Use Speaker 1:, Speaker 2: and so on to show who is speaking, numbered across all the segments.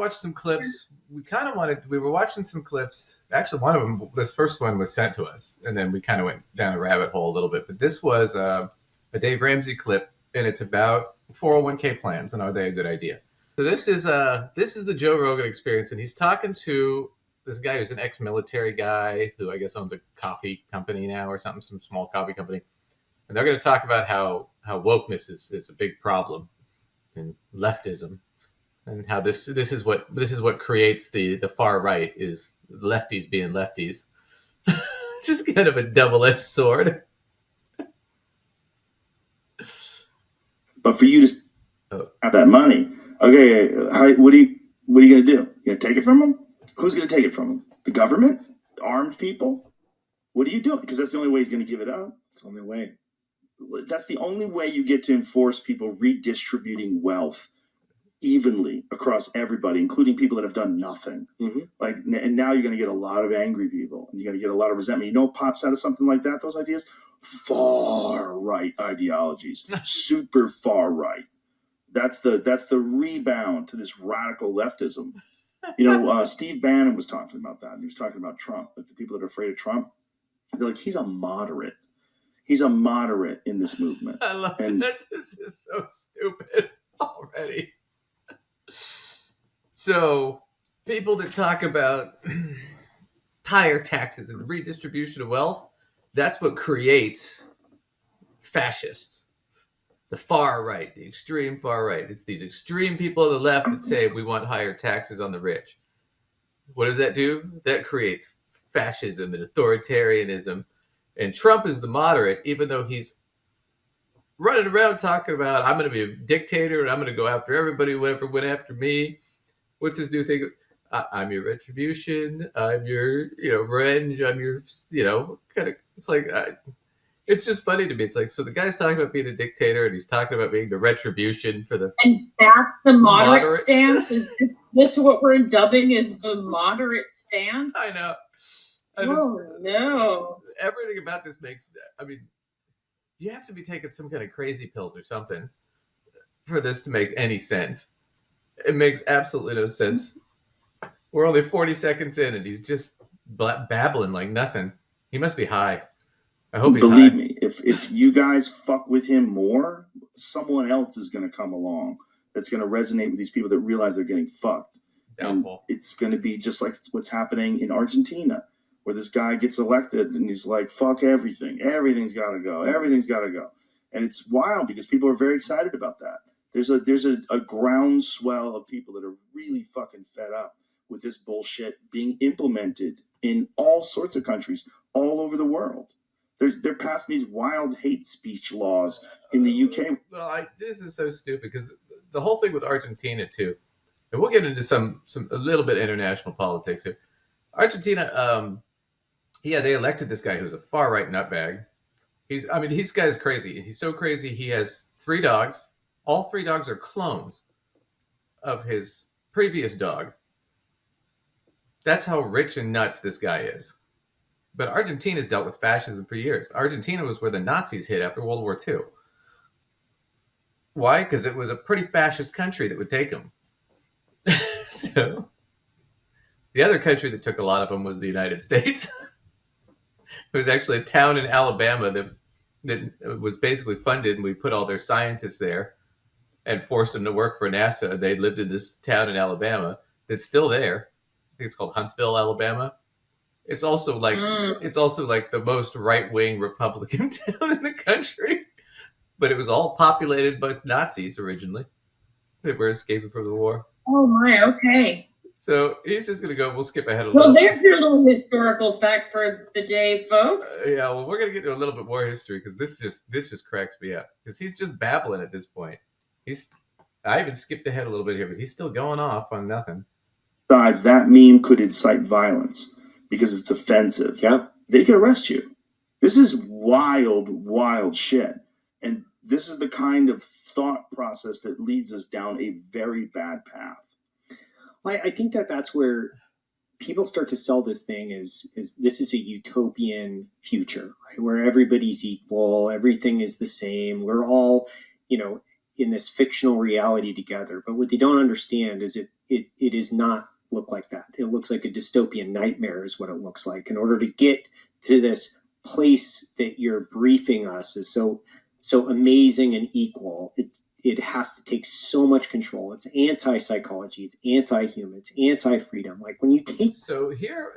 Speaker 1: watching some clips. We were watching some clips. Actually, one of them, this first one was sent to us, and then we kind of went down a rabbit hole a little bit. But this was a Dave Ramsey clip, and it's about 401k plans and are they a good idea? So this is the Joe Rogan Experience, and he's talking to this guy who's an ex-military guy who I guess owns a coffee company now or something, some small coffee company, and they're going to talk about how wokeness is a big problem and leftism, and how this is what creates the far right is lefties being lefties. Just kind of a double-edged sword.
Speaker 2: But for you to have that money, okay, what are you going to do? You going to take it from them? Who's going to take it from them? The government? The armed people? What are you doing? Because that's the only way he's going to give it up. It's the only way. That's the only way you get to enforce people redistributing wealth evenly across everybody, including people that have done nothing. Mm-hmm. And now you're going to get a lot of angry people, and you're going to get a lot of resentment. You know what pops out of something like that? Those ideas, far right ideologies, super far right. That's the rebound to this radical leftism. Steve Bannon was talking about that. And he was talking about Trump. Like the people that are afraid of Trump, they're like, he's a moderate. He's a moderate in this movement.
Speaker 1: I love that. This is so stupid already. So people that talk about higher taxes and redistribution of wealth, that's what creates fascists. The far right, the extreme far right. It's these extreme people on the left that say we want higher taxes on the rich. What does that do? That creates fascism and authoritarianism. And Trump is the moderate, even though he's running around talking about, I'm going to be a dictator and I'm going to go after everybody, whoever went after me. What's his new thing? I'm your retribution. I'm your, revenge. I'm your, kind of, it's like, it's just funny to me. It's like, so the guy's talking about being a dictator and he's talking about being the retribution for the...
Speaker 3: And that's the moderate stance? Is this what we're dubbing as the moderate stance?
Speaker 1: I know.
Speaker 3: No.
Speaker 1: Everything about this makes, you have to be taking some kind of crazy pills or something for this to make any sense. It makes absolutely no sense. We're only 40 seconds in and he's just babbling like nothing. He must be high. I hope he's high.
Speaker 2: Believe me, if you guys fuck with him more, someone else is going to come along that's going to resonate with these people that realize they're getting fucked.
Speaker 1: Doubtful.
Speaker 2: And it's going to be just like what's happening in Argentina, where this guy gets elected and he's like, fuck everything. Everything's got to go. Everything's got to go. And it's wild because people are very excited about that. There's a groundswell of people that are really fucking fed up with this bullshit being implemented in all sorts of countries all over the world. They're passing these wild hate speech laws in the UK.
Speaker 1: Well, this is so stupid because the whole thing with Argentina too, and we'll get into a little bit international politics here. Argentina, they elected this guy who's a far right nutbag. This guy's crazy. He's so crazy. He has 3 dogs. All 3 dogs are clones of his previous dog. That's how rich and nuts this guy is. But Argentina's dealt with fascism for years. Argentina was where the Nazis hit after World War II. Why? Because it was a pretty fascist country that would take them. So the other country that took a lot of them was the United States. It was actually a town in Alabama that was basically funded, and we put all their scientists there and forced them to work for NASA. They lived in this town in Alabama that's still there. I think it's called Huntsville, Alabama. It's also like the most right-wing Republican town in the country. But it was all populated by Nazis originally. They were escaping from the war.
Speaker 3: Oh my, okay.
Speaker 1: So he's just going to go, we'll skip ahead a little.
Speaker 3: Well, there's your little historical fact for the day, folks.
Speaker 1: We're going to get to a little bit more history because this just cracks me up. Because he's just babbling at this point. I even skipped ahead a little bit here, but he's still going off on nothing.
Speaker 2: Besides, that meme could incite violence because it's offensive.
Speaker 4: Yeah.
Speaker 2: They could arrest you. This is wild, wild shit. And this is the kind of thought process that leads us down a very bad path.
Speaker 4: Well, I think that's where people start to sell this thing is this is a utopian future, right? Where everybody's equal, everything is the same. We're all, in this fictional reality together. But what they don't understand is it does not look like that. It looks like a dystopian nightmare is what it looks like. In order to get to this place that you're briefing us is so amazing and equal, it has to take so much control. It's anti-psychology, it's anti-human, it's anti-freedom. Like when you take...
Speaker 1: So here,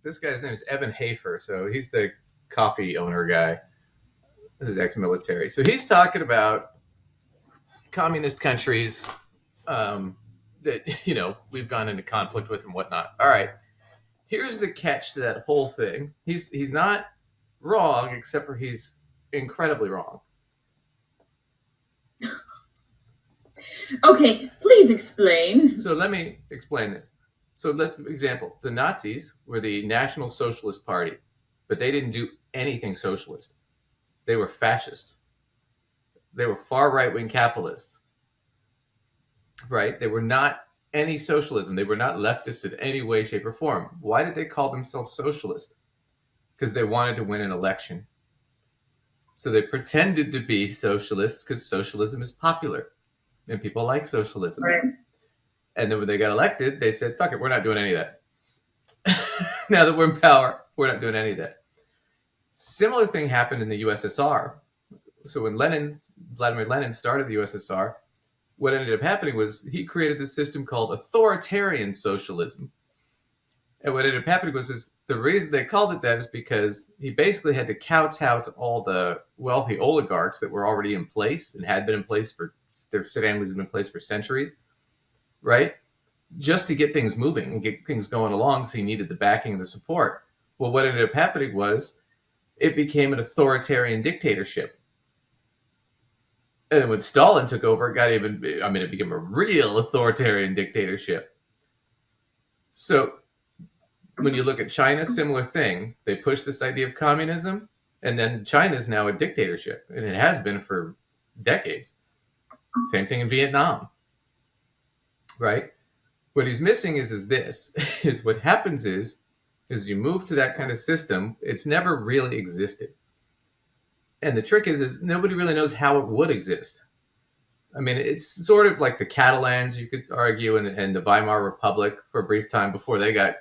Speaker 1: this guy's name is Evan Hafer. So he's the coffee owner guy who's ex-military. So he's talking about communist countries that, you know, we've gone into conflict with and whatnot. All right. Here's the catch to that whole thing. He's not wrong, except for he's incredibly wrong.
Speaker 3: Okay, please explain.
Speaker 1: So let me explain this. So example, the Nazis were the National Socialist Party, but they didn't do anything socialist. They were fascists. They were far right-wing capitalists, right? They were not any socialism. They were not leftist in any way, shape, or form. Why did they call themselves socialist? Because they wanted to win an election. So they pretended to be socialists because socialism is popular and people like socialism.
Speaker 3: Right.
Speaker 1: And then when they got elected, they said, fuck it, we're not doing any of that. Now that we're in power, we're not doing any of that. Similar thing happened in the USSR. So when Vladimir Lenin started the USSR, what ended up happening was he created this system called authoritarian socialism. And what ended up happening was the reason they called it that is because he basically had to kowtow to all the wealthy oligarchs that were already in place and had been in place for, their families had been in place for centuries, right? Just to get things moving and get things going along, so he needed the backing and the support. Well, what ended up happening was it became an authoritarian dictatorship. And then when Stalin took over, it became a real authoritarian dictatorship. So when you look at China, similar thing. They push this idea of communism, and then China's now a dictatorship, and it has been for decades. Same thing in Vietnam, right? What he's missing is this, is what happens is you move to that kind of system, it's never really existed. And the trick is nobody really knows how it would exist. I mean, it's sort of like the Catalans, you could argue, and the Weimar Republic for a brief time before they got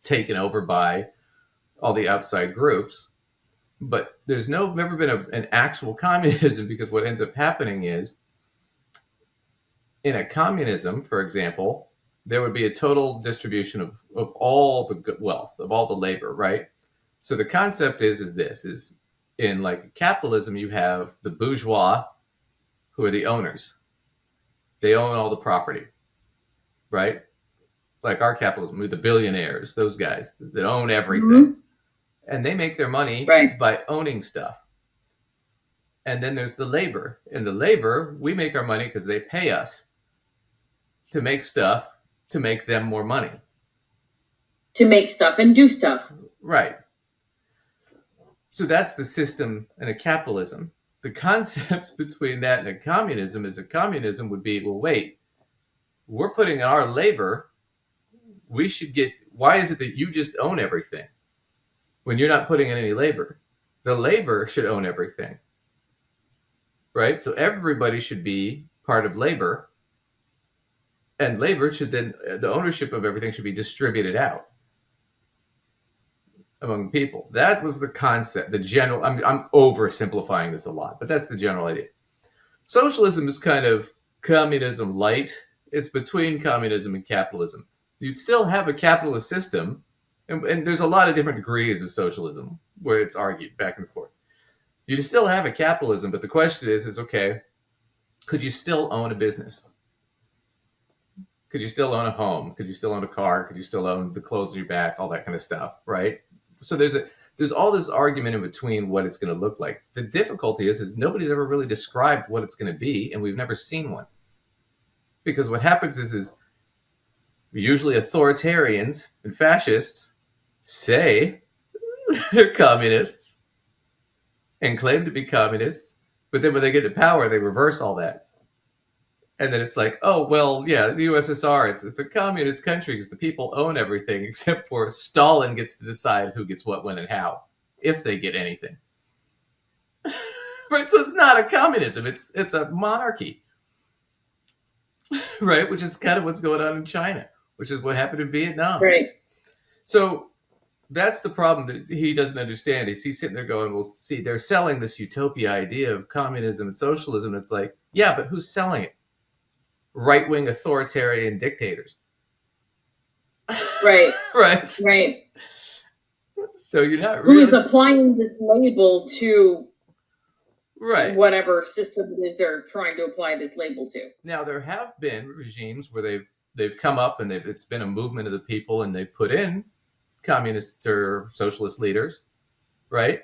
Speaker 1: taken over by all the outside groups. But there's never been an actual communism, because what ends up happening is, in a communism, for example, there would be a total distribution of all the wealth, of all the labor, right? So the concept is in like capitalism, you have the bourgeois, who are the owners. They own all the property, right? Like our capitalism, with the billionaires, those guys that own everything. Mm-hmm. And they make their money by owning stuff. And then there's the labor. And the labor, we make our money because they pay us to make stuff to make them more money.
Speaker 3: To make stuff and do stuff.
Speaker 1: Right. So that's the system in a capitalism. The concept between that and a communism is a communism would be, well, wait, we're putting in our labor. We should get, why is it that you just own everything when you're not putting in any labor? The labor should own everything, right? So everybody should be part of labor, and labor should then, the ownership of everything should be distributed out among people. That was the concept, the general, I'm oversimplifying this a lot, but that's the general idea. Socialism is kind of communism light. It's between communism and capitalism. You'd still have a capitalist system, and there's a lot of different degrees of socialism where it's argued back and forth. You'd still have a capitalism, but the question is okay, could you still own a business? Could you still own a home? Could you still own a car? Could you still own the clothes on your back? All that kind of stuff, right? So there's all this argument in between what it's going to look like. The difficulty is nobody's ever really described what it's going to be, and we've never seen one. Because what happens is usually authoritarians and fascists say they're communists and claim to be communists, but then when they get to power, they reverse all that. And then it's like, oh, well, yeah, the USSR, it's a communist country because the people own everything, except for Stalin gets to decide who gets what, when, and how, if they get anything. Right? So it's not a communism. It's a monarchy. right? Which is kind of what's going on in China, which is what happened in Vietnam.
Speaker 3: Right.
Speaker 1: So that's the problem that he doesn't understand. Is he's sitting there going, well, see, they're selling this utopia idea of communism and socialism. It's like, yeah, but who's selling it? Right-wing authoritarian dictators.
Speaker 3: Right.
Speaker 1: Right.
Speaker 3: Right.
Speaker 1: So you're not
Speaker 3: Who
Speaker 1: really...
Speaker 3: is applying this label to
Speaker 1: right.
Speaker 3: whatever system it is they're trying to apply this label to.
Speaker 1: Now, there have been regimes where they've come up and it's been a movement of the people and they've put in communist or socialist leaders, right?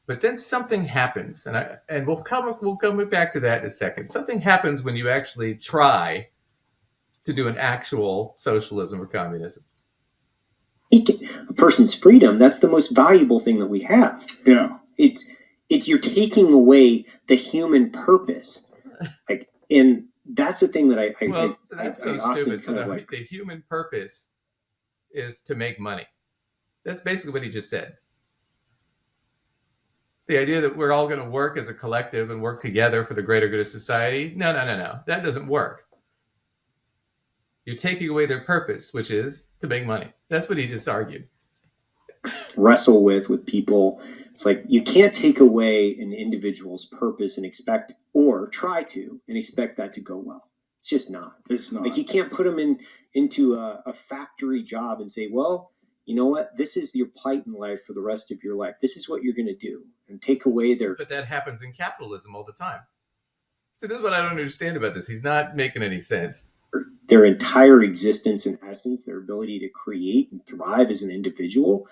Speaker 1: But then something happens, and we'll come back to that in a second. Something happens when you actually try to do an actual socialism or communism.
Speaker 4: A person's freedom, that's the most valuable thing that we have.
Speaker 2: Yeah.
Speaker 4: It's you're taking away the human purpose. Like, and that's the thing that
Speaker 1: that's so stupid. So the human purpose is to make money. That's basically what he just said. The idea that we're all going to work as a collective and work together for the greater good of society. No. That doesn't work. You're taking away their purpose, which is to make money. That's what he just argued.
Speaker 4: Wrestle with people. It's like you can't take away an individual's purpose and expect, or try to, and expect that to go well. It's just not.
Speaker 2: It's not.
Speaker 4: Like, you can't put them into a factory job and say, well, you know what? This is your plight in life for the rest of your life. This is what you're going to do, and take away their...
Speaker 1: But that happens in capitalism all the time. See, this is what I don't understand about this. He's not making any sense.
Speaker 4: Their entire existence and essence, their ability to create and thrive as an individual,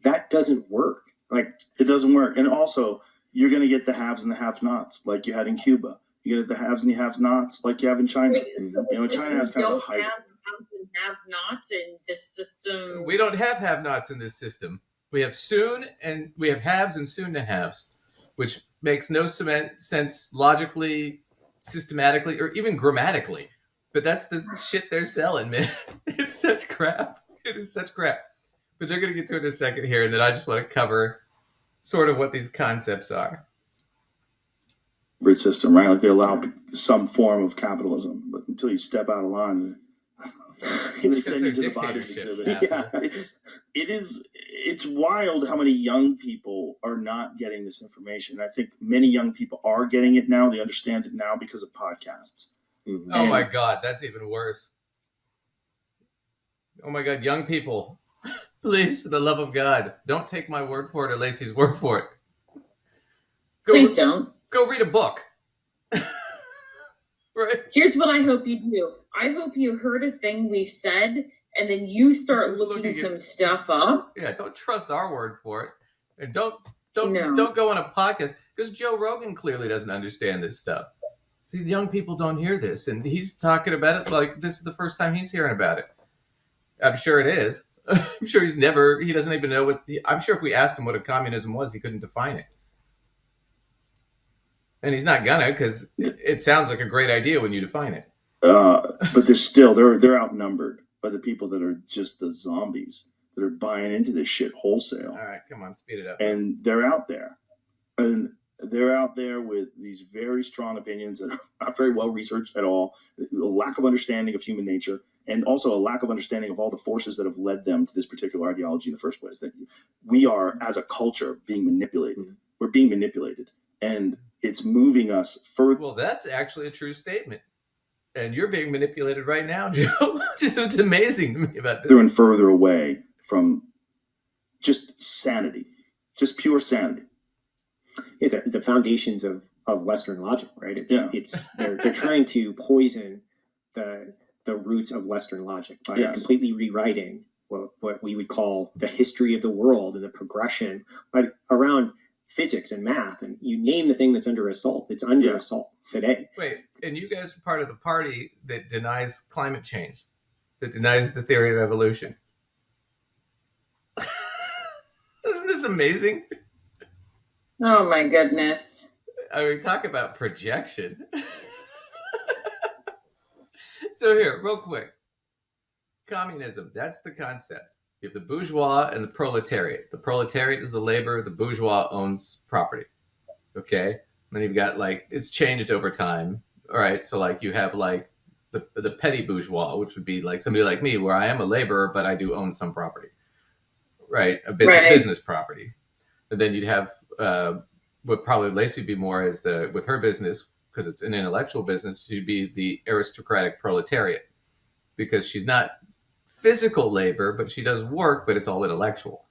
Speaker 4: that doesn't work. Like,
Speaker 2: it doesn't work. And also, you're going to get the haves and the have-nots, like you had in Cuba. You get the haves and the have-nots, like you have in China.
Speaker 3: So
Speaker 2: China has kind of a height.
Speaker 3: Haves and have-nots in this system.
Speaker 1: We don't have have-nots in this system. We have we have haves and soon to haves, which makes no sense logically, systematically, or even grammatically. But that's the shit they're selling, man. It's such crap. It is such crap. But they're going to get to it in a second here, and then I just want to cover sort of what these concepts are.
Speaker 2: System, right? Like, they allow some form of capitalism, but until you step out of line, they send you to the bodies exhibit. Yeah, it's wild how many young people are not getting this information. I think many young people are getting it now. They understand it now because of podcasts.
Speaker 4: Mm-hmm.
Speaker 1: Oh my God, that's even worse. Oh my God, young people, please, for the love of God, don't take my word for it or Lacey's word for it.
Speaker 3: Please don't.
Speaker 1: Go read a book. Right?
Speaker 3: Here's what I hope you do. I hope you heard a thing we said, and then you start looking some stuff up.
Speaker 1: Yeah, don't trust our word for it, and don't go on a podcast, because Joe Rogan clearly doesn't understand this stuff. See, young people don't hear this, and he's talking about it like this is the first time he's hearing about it. I'm sure it is. I'm sure he doesn't even know I'm sure if we asked him what a communism was, he couldn't define it. And he's not gonna, because it sounds like a great idea when you define it.
Speaker 2: But they're outnumbered by the people that are just the zombies that are buying into this shit wholesale.
Speaker 1: All right, come on, speed it up.
Speaker 2: And they're out there. And they're out there with these very strong opinions that are not very well researched at all, a lack of understanding of human nature, and also a lack of understanding of all the forces that have led them to this particular ideology in the first place. That we are, as a culture, being manipulated. Mm-hmm. We're being manipulated. And it's moving us further.
Speaker 1: Well, that's actually a true statement. And you're being manipulated right now, Joe. It's amazing to me about this.
Speaker 2: Further and further away from just sanity, just pure sanity.
Speaker 4: It's the foundations of Western logic, right? They're trying to poison the roots of Western logic by completely rewriting what we would call the history of the world and the progression around physics and math, and you name the thing that's under assault. It's under assault today.
Speaker 1: Wait, and you guys are part of the party that denies climate change, that denies the theory of evolution. Isn't this amazing?
Speaker 3: Oh my goodness.
Speaker 1: I mean, talk about projection. So here, real quick. Communism, that's the concept. You have the bourgeois and the proletariat. The proletariat is the labor. The bourgeois owns property. Okay? And then you've got, it's changed over time. All right? So, you have, the the petty bourgeois, which would be like somebody like me, where I am a laborer, but I do own some property, right? A business property. And then you'd have what probably Lacey would be more as with her business, because it's an intellectual business, she'd be the aristocratic proletariat, because she's not physical labor, but she does work, but it's all intellectual.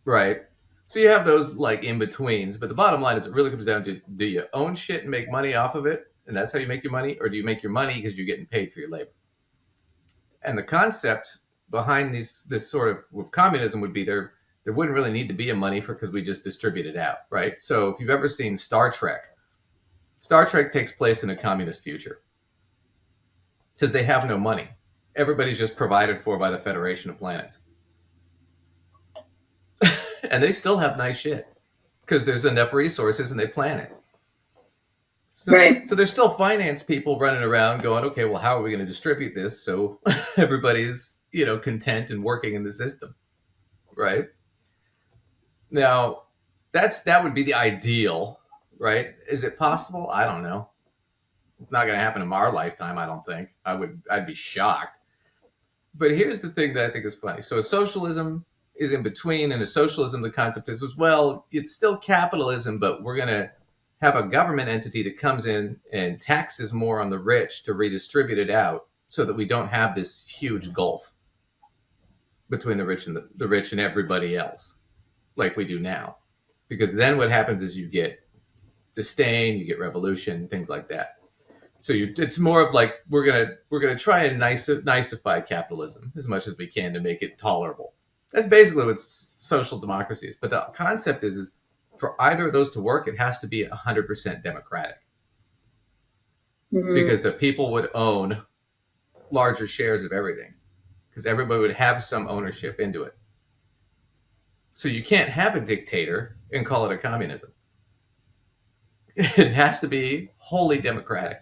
Speaker 1: Right? So you have those like in betweens, but the bottom line is it really comes down to, do you own shit and make money off of it, and that's how you make your money, or do you make your money because you're getting paid for your labor? And the concept behind this sort of with communism would be there wouldn't really need to be a money because we just distribute it out, right? So if you've ever seen Star Trek takes place in a communist future because they have no money. Everybody's just provided for by the Federation of Planets. And they still have nice shit because there's enough resources and they plan it. So there's still finance people running around going, okay, well, how are we going to distribute this so everybody's, content and working in the system, right? Now, that would be the ideal, right? Is it possible? I don't know. It's not going to happen in our lifetime, I don't think. I'd be shocked. But here's the thing that I think is funny. So a socialism is in between, and a socialism, the concept is, well, it's still capitalism, but we're going to have a government entity that comes in and taxes more on the rich to redistribute it out so that we don't have this huge gulf between the rich and everybody else like we do now. Because then what happens is you get disdain, you get revolution, things like that. So it's more of like we're gonna try and nicify capitalism as much as we can to make it tolerable. That's basically what social democracy is. But the concept is for either of those to work, it has to be 100% democratic. Because the people would own larger shares of everything. Because everybody would have some ownership into it. So you can't have a dictator and call it a communism. It has to be wholly democratic.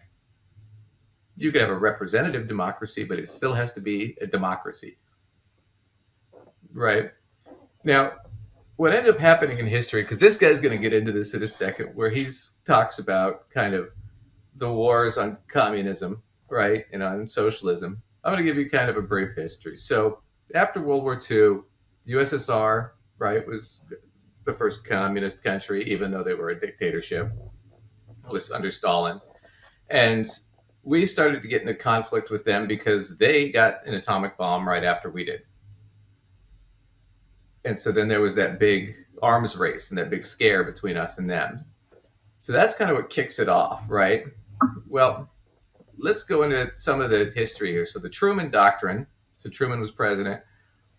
Speaker 1: You could have a representative democracy, but it still has to be a democracy. Right? Now, what ended up happening in history, because this guy's going to get into this in a second, where he talks about kind of the wars on communism, right, and on socialism. I'm going to give you kind of a brief history. So after World War II, the USSR, right, was the first communist country, even though they were a dictatorship. It was under Stalin. And we started to get into conflict with them because they got an atomic bomb right after we did. And so then there was that big arms race and that big scare between us and them. So that's kind of what kicks it off, right? Well, let's go into some of the history here. So the Truman Doctrine, so Truman was president,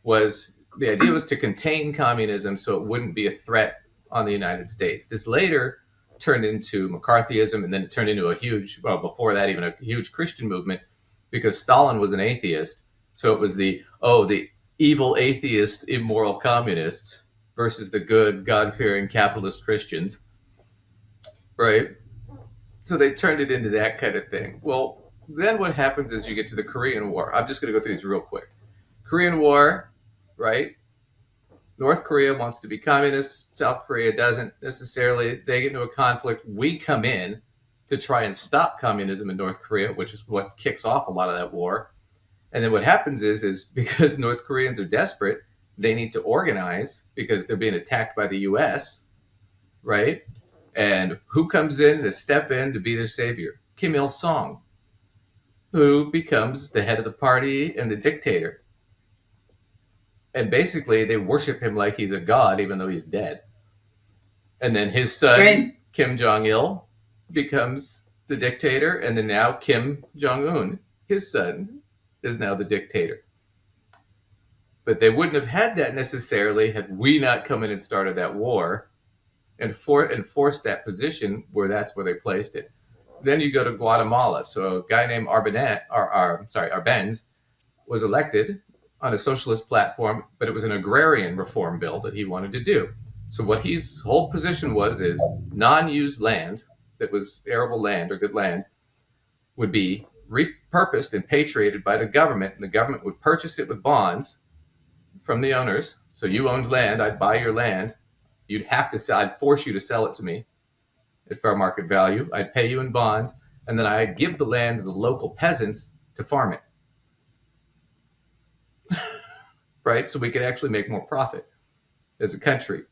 Speaker 1: the idea was to contain communism so it wouldn't be a threat on the United States. This later turned into McCarthyism, and then it turned into before that, even a huge Christian movement, because Stalin was an atheist. So it was the evil atheist, immoral communists versus the good, God-fearing capitalist Christians, right? So they turned it into that kind of thing. Well, then what happens is you get to the Korean War. I'm just going to go through these real quick. Korean War, right? North Korea wants to be communist. South Korea doesn't necessarily. They get into a conflict. We come in to try and stop communism in North Korea, which is what kicks off a lot of that war. And then what happens is because North Koreans are desperate, they need to organize because they're being attacked by the U.S., right? And who comes in to step in to be their savior? Kim Il-sung, who becomes the head of the party and the dictator. And basically, they worship him like he's a god, even though he's dead. And then his son, Kim Jong-il, becomes the dictator. And then now Kim Jong-un, his son, is now the dictator. But they wouldn't have had that necessarily had we not come in and started that war and forced that position where that's where they placed it. Then you go to Guatemala. So a guy named Arbenz was elected on a socialist platform, but it was an agrarian reform bill that he wanted to do. So what his whole position is non-used land that was arable land or good land would be repurposed and patriated by the government, and the government would purchase it with bonds from the owners. So you owned land, I'd buy your land. You'd have to sell, I'd force you to sell it to me at fair market value. I'd pay you in bonds, and then I'd give the land to the local peasants to farm it. Right? So we could actually make more profit as a country.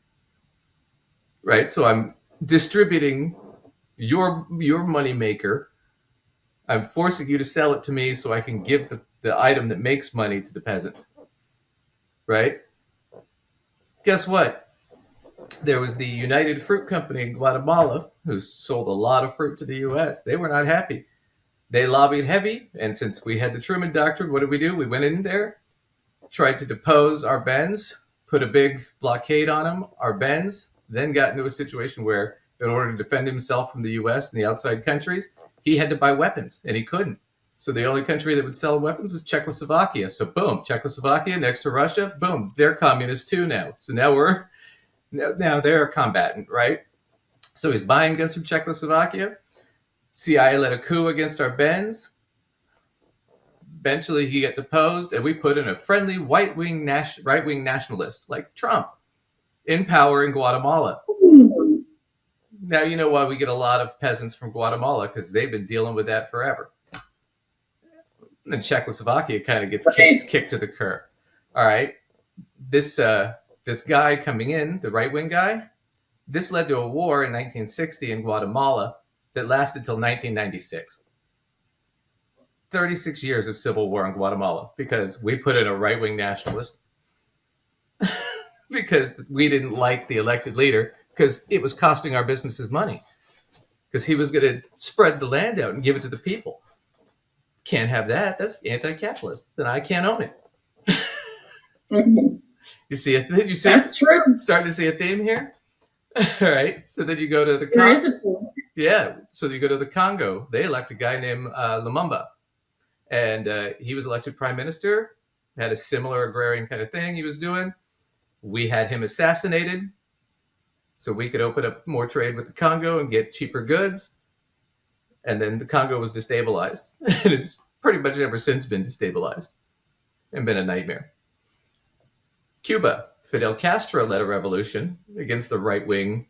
Speaker 1: Right? So I'm distributing your money maker. I'm forcing you to sell it to me so I can give the item that makes money to the peasants. Right? Guess what? There was the United Fruit Company in Guatemala who sold a lot of fruit to the U.S. They were not happy. They lobbied heavy, and since we had the Truman Doctrine, what did we do? We went in there, tried to depose Arbenz, put a big blockade on him. Arbenz then got into a situation where, in order to defend himself from the U.S. and the outside countries, he had to buy weapons, and he couldn't. So the only country that would sell weapons was Czechoslovakia. So boom, Czechoslovakia next to Russia, boom, they're communists too now. So now they're a combatant, right? So he's buying guns from Czechoslovakia. CIA led a coup against Arbenz. Eventually he got deposed, and we put in a friendly right-wing nationalist like Trump in power in Guatemala. Now you know why we get a lot of peasants from Guatemala, because they've been dealing with that forever. And Czechoslovakia kind of gets kicked to the curb. All right, this guy coming in, the right-wing guy, this led to a war in 1960 in Guatemala that lasted till 1996. 36 years of civil war in Guatemala because we put in a right-wing nationalist because we didn't like the elected leader because it was costing our businesses money because he was going to spread the land out and give it to the people. Can't have that. That's anti-capitalist. Then I can't own it.
Speaker 3: Mm-hmm.
Speaker 1: You see
Speaker 3: That's true.
Speaker 1: Starting to see a theme here. All right. So then you go to the
Speaker 3: There is a theme.
Speaker 1: Yeah. So you go to the Congo. They elect a guy named Lumumba, and he was elected prime minister. Had a similar agrarian kind of thing he was doing. We had him assassinated, so we could open up more trade with the Congo and get cheaper goods. And then the Congo was destabilized. It has pretty much ever since been destabilized and been a nightmare. Cuba. Fidel Castro led a revolution against the right-wing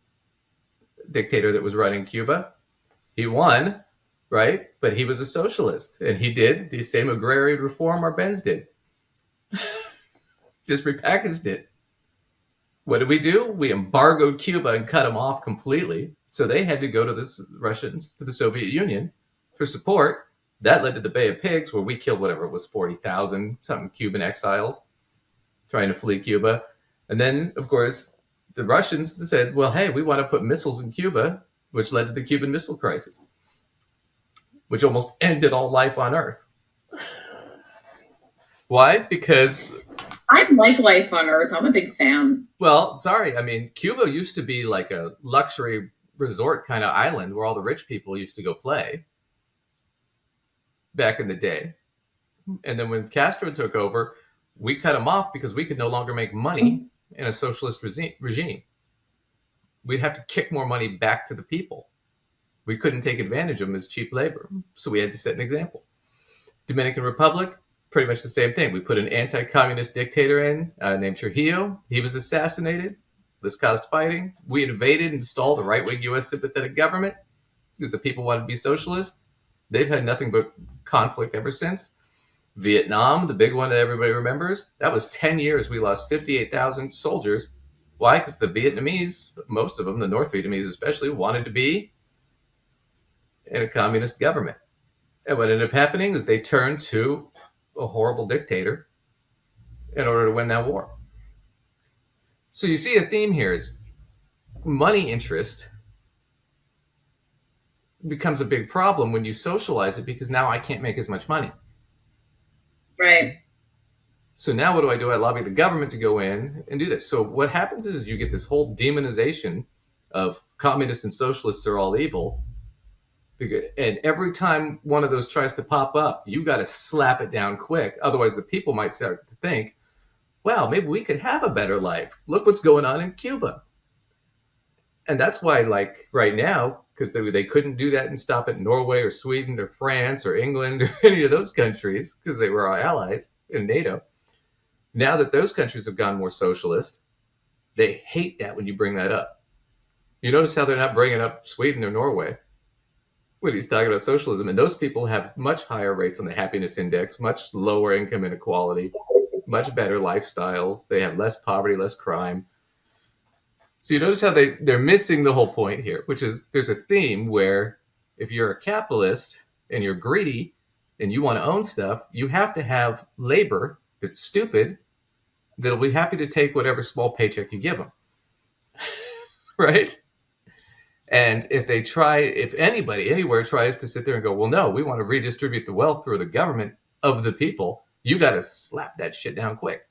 Speaker 1: dictator that was running Cuba. He won, right? But he was a socialist, and he did the same agrarian reform Arbenz did. Just repackaged it. What did we do? We embargoed Cuba and cut them off completely. So they had to go to the Russians, to the Soviet Union for support. That led to the Bay of Pigs, where we killed whatever it was, 40,000 something Cuban exiles trying to flee Cuba. And then, of course, the Russians said, well, hey, we want to put missiles in Cuba, which led to the Cuban Missile Crisis, which almost ended all life on Earth. Why? Because
Speaker 3: I like life on Earth. I'm a big fan.
Speaker 1: Well, sorry. I mean, Cuba used to be like a luxury resort kind of island where all the rich people used to go play back in the day. And then when Castro took over, we cut him off because we could no longer make money in a socialist regime. We'd have to kick more money back to the people. We couldn't take advantage of them as cheap labor. So we had to set an example. Dominican Republic, pretty much the same thing. We put an anti-communist dictator in named Trujillo. He was assassinated. This caused fighting. We invaded and installed a right-wing U.S. sympathetic government because the people wanted to be socialist. They've had nothing but conflict ever since. Vietnam, the big one that everybody remembers, that was 10 years. We lost 58,000 soldiers. Why? Because the Vietnamese, most of them, the North Vietnamese especially, wanted to be in a communist government. And what ended up happening is they turned to a horrible dictator in order to win that war. So you see a theme here is money interest becomes a big problem when you socialize it because now I can't make as much money.
Speaker 3: Right.
Speaker 1: So now what do? I lobby the government to go in and do this. So what happens is you get this whole demonization of communists and socialists are all evil. And every time one of those tries to pop up, you got to slap it down quick. Otherwise, the people might start to think, wow, maybe we could have a better life. Look what's going on in Cuba. And that's why, like right now, because they couldn't do that and stop it in Norway or Sweden or France or England or any of those countries because they were our allies in NATO. Now that those countries have gone more socialist, they hate that when you bring that up. You notice how they're not bringing up Sweden or Norway. when he's talking about socialism. And those people have much higher rates on the happiness index, much lower income inequality, much better lifestyles. They have less poverty, less crime. So you notice how they're missing the whole point here, which is there's a theme where if you're a capitalist and you're greedy and you want to own stuff, you have to have labor that's stupid that'll be happy to take whatever small paycheck you give them. Right? And if anybody anywhere tries to sit there and go, well, no, we want to redistribute the wealth through the government of the people, you got to slap that shit down quick.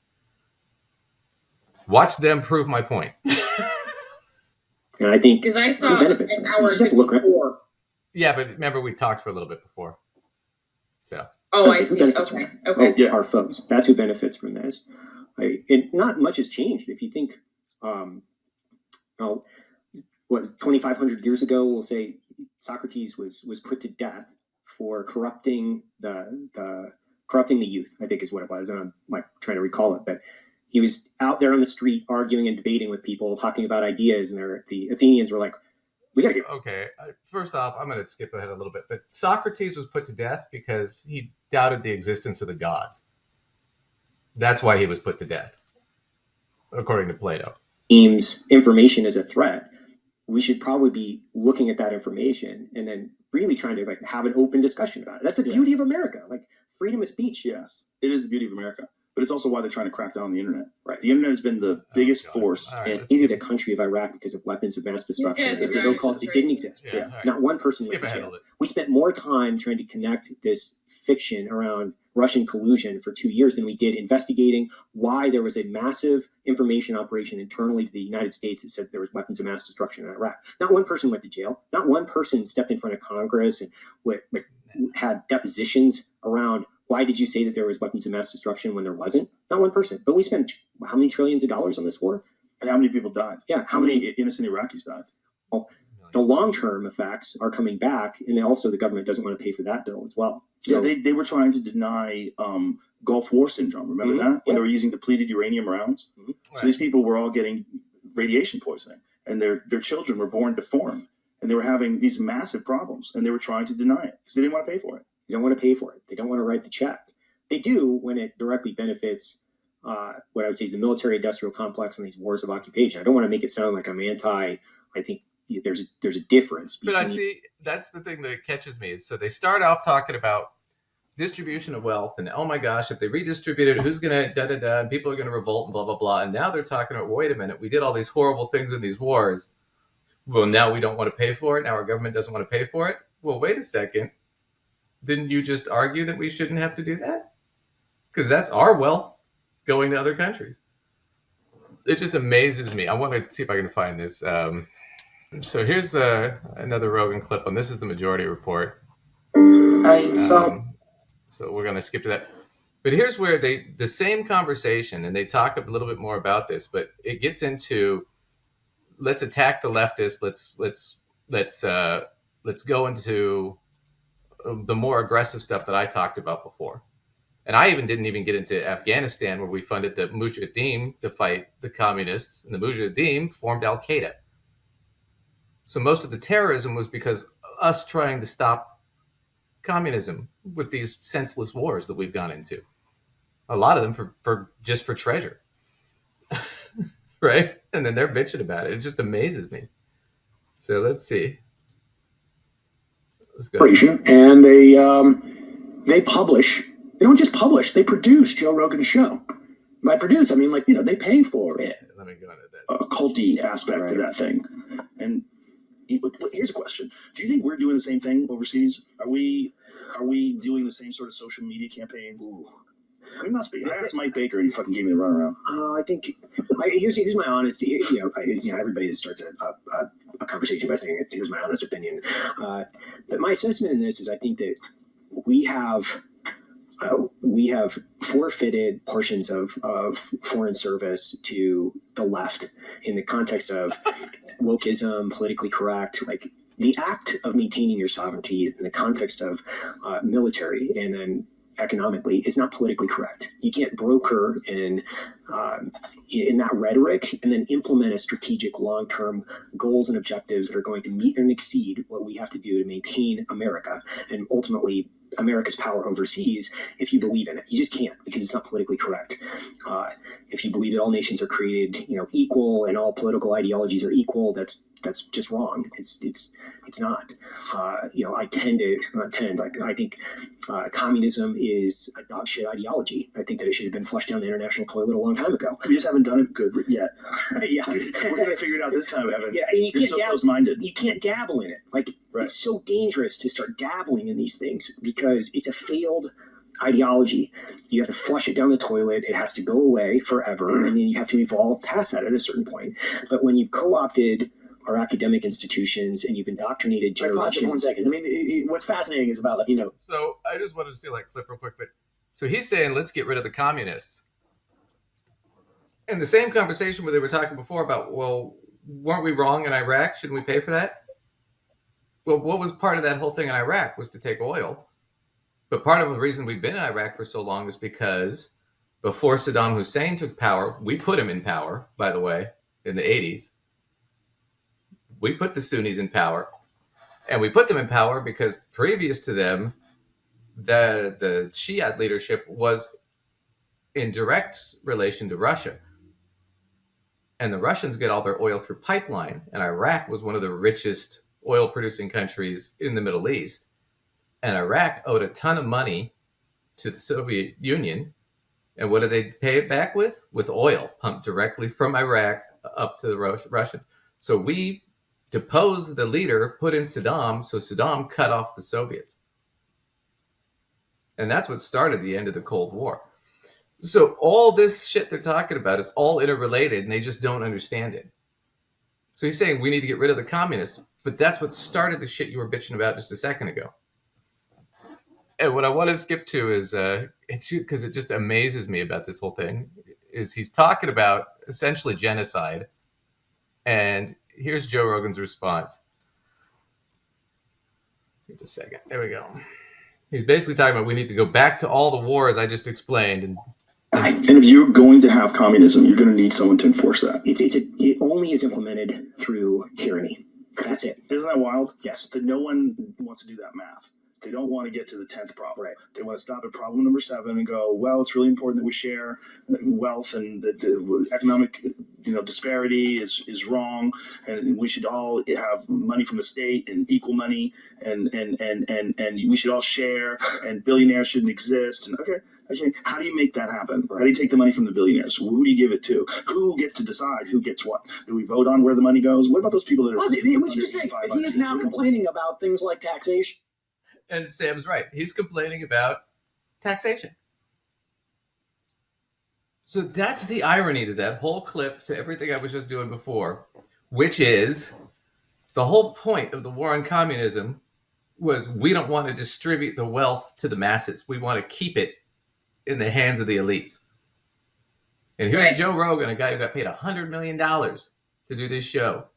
Speaker 1: Watch them prove my point.
Speaker 4: And I think
Speaker 3: Because I saw
Speaker 4: who benefits
Speaker 3: an
Speaker 4: from it?
Speaker 3: hour
Speaker 4: You just have to look around.
Speaker 3: 54.
Speaker 1: Yeah, but remember we talked for a little bit before. So.
Speaker 3: Oh, I
Speaker 4: Who
Speaker 3: see.
Speaker 4: benefits
Speaker 3: Okay.
Speaker 4: from it?
Speaker 3: Okay.
Speaker 4: Oh, yeah, our folks. That's who benefits from this. And not much has changed. If you think, what 2,500 years ago, we'll say Socrates was put to death for corrupting the youth, I think is what it was. And I'm like trying to recall it, but he was out there on the street arguing and debating with people, talking about ideas, and the Athenians were like, "We got to get."
Speaker 1: Okay, first off, I'm going to skip ahead a little bit, but Socrates was put to death because he doubted the existence of the gods. That's why he was put to death, according to Plato.
Speaker 4: Deems information as a threat. We should probably be looking at that information and then really trying to like have an open discussion about it. That's the beauty of America, like freedom of speech.
Speaker 2: Yes, it is the beauty of America, but it's also why they're trying to crack down on the internet.
Speaker 4: Right.
Speaker 2: The internet has been the biggest force.
Speaker 1: All right,
Speaker 4: And needed a country of Iraq because of weapons of mass destruction.
Speaker 3: Yes,
Speaker 4: It
Speaker 3: yes,
Speaker 4: so-called,
Speaker 3: yes,
Speaker 4: it didn't exist.
Speaker 1: Yeah, all right.
Speaker 4: Not one person
Speaker 1: Skip
Speaker 4: went to
Speaker 1: ahead a
Speaker 4: jail.
Speaker 1: little.
Speaker 4: We spent more time trying to connect this fiction around Russian collusion for 2 years than we did investigating why there was a massive information operation internally to the United States that said there was weapons of mass destruction in Iraq. Not one person went to jail. Not one person stepped in front of Congress and had depositions around why did you say that there was weapons of mass destruction when there wasn't? Not one person. But we spent how many trillions of dollars on this war?
Speaker 2: And how many people died?
Speaker 4: Yeah.
Speaker 2: How many innocent Iraqis died?
Speaker 4: The long-term effects are coming back, and then also the government doesn't want to pay for that bill as well. So
Speaker 2: Yeah, they were trying to deny Gulf War syndrome. Remember that? When
Speaker 4: Yeah.
Speaker 2: they were using depleted uranium rounds? So these people were all getting radiation poisoning, and their children were born deformed, and they were having these massive problems, and they were trying to deny it because they didn't want to pay for it.
Speaker 4: they don't want to pay for it. They don't want to write the check. They do when it directly benefits what I would say is the military-industrial complex and these wars of occupation. I don't want to make it sound like I'm anti. I think there's a difference between.
Speaker 1: But I see that's the thing that catches me is so they start off talking about distribution of wealth and oh my gosh, if they redistribute it, who's gonna da da da, and people are gonna revolt and blah blah blah. And now they're talking about wait a minute, we did all these horrible things in these wars. Well, now we don't want to pay for it. Now our government doesn't want to pay for it. Well, wait a second. Didn't you just argue that we shouldn't have to do that? Because that's our wealth going to other countries. It just amazes me. I want to see if I can find this. So here's another Rogan clip on this is the Majority Report. So we're going to skip to that. But here's where the same conversation, and they talk a little bit more about this, but it gets into let's attack the leftists. Let's go into the more aggressive stuff that I talked about before. And I didn't even get into Afghanistan, where we funded the Mujahideen to fight the communists, and the Mujahideen formed Al Qaeda. So most of the terrorism was because of us trying to stop communism with these senseless wars that we've gone into. A lot of them for treasure, right? And then they're bitching about it. It just amazes me. So let's see. Let's go.
Speaker 5: And they publish. They don't just publish. They produce Joe Rogan's show. By produce, I mean they pay for it.
Speaker 1: Let me go into this.
Speaker 2: A culty aspect to that thing. And here's a question: do you think we're doing the same thing overseas? Are we doing the same sort of social media campaigns?
Speaker 4: Ooh.
Speaker 2: We must be. That's Mike Baker, and he fucking gave me the runaround.
Speaker 4: I think here's my honesty. Everybody that starts a conversation by saying, "Here's my honest opinion." But my assessment in this is, I think that we have forfeited portions of foreign service to the left in the context of wokeism, politically correct, like the act of maintaining your sovereignty in the context of military, and then economically is not politically correct. You can't broker in that rhetoric and then implement a strategic long-term goals and objectives that are going to meet and exceed what we have to do to maintain America and ultimately America's power overseas. If you believe in it, you just can't, because it's not politically correct. If you believe that all nations are created, equal and all political ideologies are equal, that's just wrong. It's not. I think communism is a dog shit ideology. I think that it should have been flushed down the international toilet a long time ago.
Speaker 2: We just haven't done it good yet.
Speaker 4: Yeah,
Speaker 2: We're gonna figure it out this time, Evan.
Speaker 4: Yeah, and
Speaker 2: You're so close-minded.
Speaker 4: you can't dabble in it. Like,
Speaker 2: Right.
Speaker 4: It's so dangerous to start dabbling in these things because it's a failed ideology. You have to flush it down the toilet. It has to go away forever, and then you have to evolve past that at a certain point. But when you've co-opted our academic institutions and you've indoctrinated
Speaker 5: Pause
Speaker 4: generations.
Speaker 5: for 1 second. I mean, what's fascinating is about
Speaker 1: So I just wanted to see clip real quick, but so he's saying let's get rid of the communists. And the same conversation where they were talking before about, well, weren't we wrong in Iraq? Shouldn't we pay for that? Well, what was part of that whole thing in Iraq was to take oil. But part of the reason we've been in Iraq for so long is because before Saddam Hussein took power, we put him in power, by the way, in the 80s. We put the Sunnis in power. And we put them in power because previous to them, the Shiite leadership was in direct relation to Russia. And the Russians get all their oil through pipeline. And Iraq was one of the richest oil-producing countries in the Middle East. And Iraq owed a ton of money to the Soviet Union. And what did they pay it back with? With oil pumped directly from Iraq up to the Russians. So we deposed the leader, put in Saddam, so Saddam cut off the Soviets. And that's what started the end of the Cold War. So all this shit they're talking about is all interrelated, and they just don't understand it. So he's saying we need to get rid of the communists, but that's what started the shit you were bitching about just a second ago. And what I want to skip to is, because it just amazes me about this whole thing, is he's talking about essentially genocide. And here's Joe Rogan's response. Wait a second. There we go. He's basically talking about we need to go back to all the wars I just explained. And
Speaker 2: if you're going to have communism, you're going to need someone to enforce that.
Speaker 4: It only is implemented through tyranny. That's it.
Speaker 2: Isn't that wild?
Speaker 4: Yes.
Speaker 2: That no one wants to do that math. They don't want to get to the 10th problem.
Speaker 4: Right.
Speaker 2: They want to stop at problem number 7 and go, well, it's really important that we share wealth, and that the economic disparity is wrong, and we should all have money from the state and equal money, and we should all share, and billionaires shouldn't exist. And okay, how do you make that happen? How do you take the money from the billionaires? Who do you give it to? Who gets to decide who gets what? Do we vote on where the money goes? What about those people that are?
Speaker 5: It was just saying, he is now complaining about things like taxation.
Speaker 1: And Sam's right. He's complaining about taxation. So that's the irony to that whole clip, to everything I was just doing before, which is the whole point of the war on communism was we don't want to distribute the wealth to the masses. We want to keep it in the hands of the elites. And here's
Speaker 3: Right.
Speaker 1: Joe Rogan, a guy who got paid $100 million to do this show.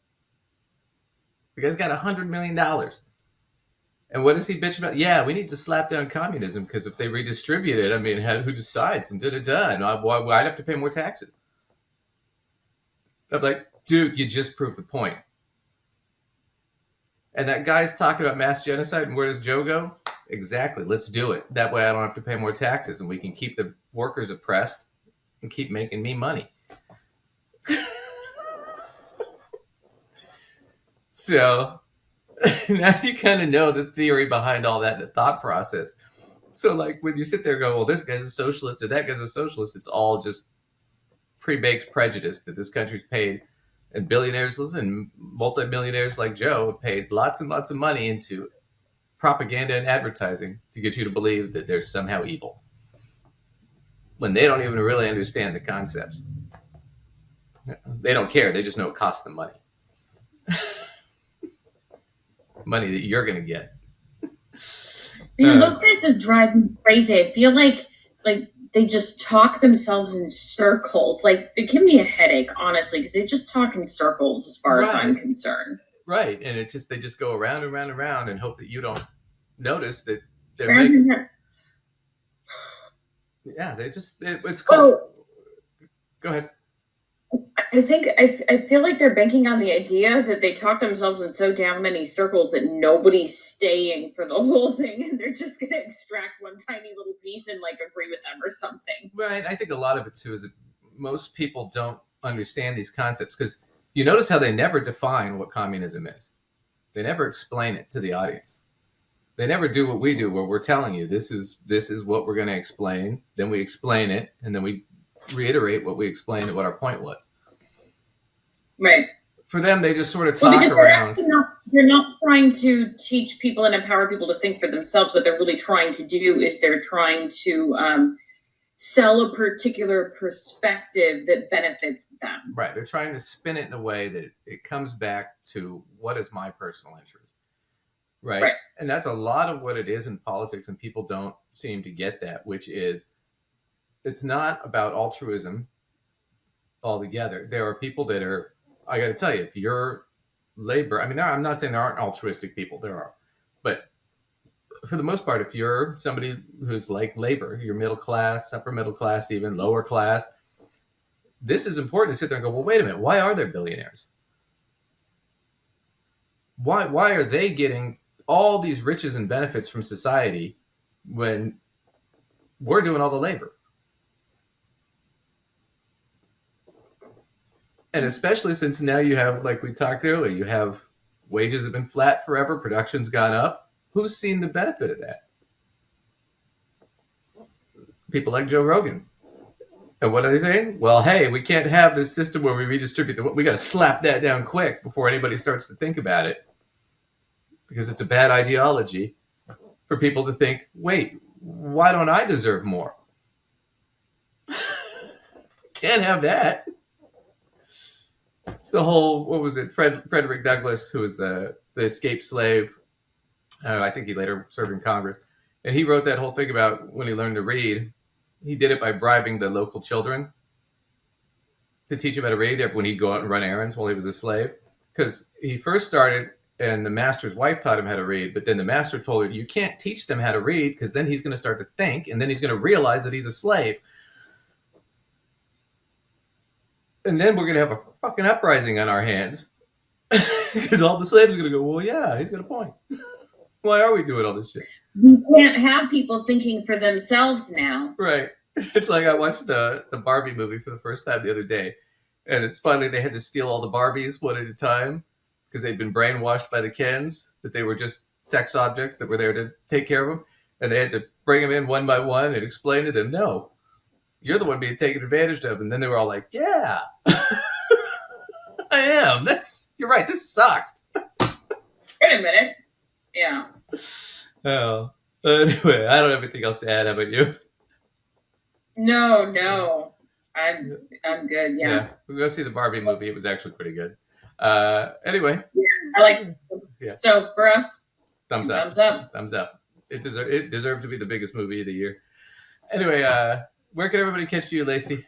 Speaker 1: The guy's got $100 million. And what does he bitch about? Yeah, we need to slap down communism because if they redistribute it, I mean, who decides? And and I'd have to pay more taxes. I'm like, dude, you just proved the point. And that guy's talking about mass genocide, and where does Joe go? Exactly, let's do it. That way I don't have to pay more taxes, and we can keep the workers oppressed and keep making me money. So now you kind of know the theory behind all that, the thought process. So when you sit there and go, well, this guy's a socialist or that guy's a socialist, it's all just pre-baked prejudice that this country's paid, and billionaires and multimillionaires like Joe have paid lots and lots of money into propaganda and advertising to get you to believe that they're somehow evil, when they don't even really understand the concepts. They don't care. They just know it costs them money. Money that you're going to get.
Speaker 3: Those guys just drive me crazy. I feel like they just talk themselves in circles. They give me a headache, honestly, because they just talk in circles as far as I'm concerned.
Speaker 1: Right. And they just go around and around and around and hope that you don't notice that they're Yeah, they just it's called. Go ahead.
Speaker 3: I feel like they're banking on the idea that they talk themselves in so damn many circles that nobody's staying for the whole thing, and they're just gonna extract one tiny little piece and like agree with them or something.
Speaker 1: Right. I think a lot of it too is that most people don't understand these concepts because you notice how they never define what communism is. They never explain it to the audience. They never do what we do, where we're telling you this is what we're going to explain. Then we explain it, and then we reiterate what we explained and what our point was.
Speaker 3: Right.
Speaker 1: For them, they just sort of talk around.
Speaker 3: They're not trying to teach people and empower people to think for themselves. What they're really trying to do is they're trying to sell a particular perspective that benefits them.
Speaker 1: Right. They're trying to spin it in a way that it comes back to what is my personal interest. Right. And that's a lot of what it is in politics, and people don't seem to get that, which is it's not about altruism altogether. There are people that are, I got to tell you, if you're labor, I mean, I'm not saying there aren't altruistic people, there are, but for the most part, if you're somebody who's like labor, you're middle class, upper middle class, even lower class, this is important to sit there and go, well, wait a minute, why are there billionaires? Why are they getting all these riches and benefits from society when we're doing all the labor? And especially since now you have, like we talked earlier, you have wages have been flat forever, production's gone up. Who's seen the benefit of that? People like Joe Rogan. And what are they saying? Well, hey, we can't have this system where we redistribute we got to slap that down quick before anybody starts to think about it, because it's a bad ideology for people to think, wait, why don't I deserve more? Can't have that. It's the whole, what was it, Frederick Douglass, who was the escaped slave. I think he later served in Congress. And he wrote that whole thing about when he learned to read. He did it by bribing the local children to teach him how to read when he'd go out and run errands while he was a slave. Because he first started and the master's wife taught him how to read, but then the master told her, you can't teach them how to read because then he's going to start to think, and then he's going to realize that he's a slave. And then we're going to have a fucking uprising on our hands because all the slaves are going to go, well, yeah, he's got a point. Why are we doing all this shit?
Speaker 3: We can't have people thinking for themselves now.
Speaker 1: Right. It's like I watched the Barbie movie for the first time the other day, and it's finally they had to steal all the Barbies one at a time because they'd been brainwashed by the Kens that they were just sex objects that were there to take care of them, and they had to bring them in one by one and explain to them, no, you're the one being taken advantage of. And then they were all like, yeah, I am. You're right. This sucks.
Speaker 3: Wait a minute. Yeah.
Speaker 1: Oh, anyway, I don't have anything else to add. How about you?
Speaker 3: No, I'm good. Yeah.
Speaker 1: We'll go see the Barbie movie. It was actually pretty good. Anyway,
Speaker 3: I like.
Speaker 1: Yeah.
Speaker 3: So for us,
Speaker 1: thumbs up. It deserved to be the biggest movie of the year. Anyway, where can everybody catch you, Lacey?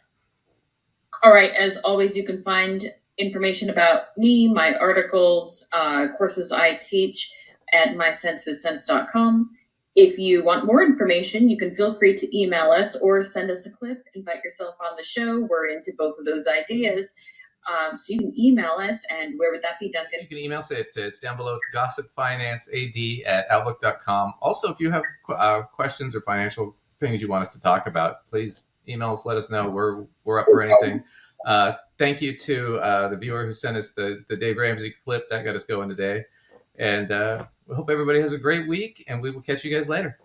Speaker 3: All right. As always, you can find information about me, my articles, courses I teach at mysensewithsense.com. If you want more information, you can feel free to email us or send us a clip, invite yourself on the show. We're into both of those ideas. So you can email us, and where would that be, Duncan?
Speaker 1: You can email us. It's down below. It's gossipfinancead@outlook.com. Also, if you have questions or financial things you want us to talk about, please email us. Let us know. We're up for anything. Thank you to the viewer who sent us the Dave Ramsey clip. That got us going today. And we hope everybody has a great week, and we will catch you guys later.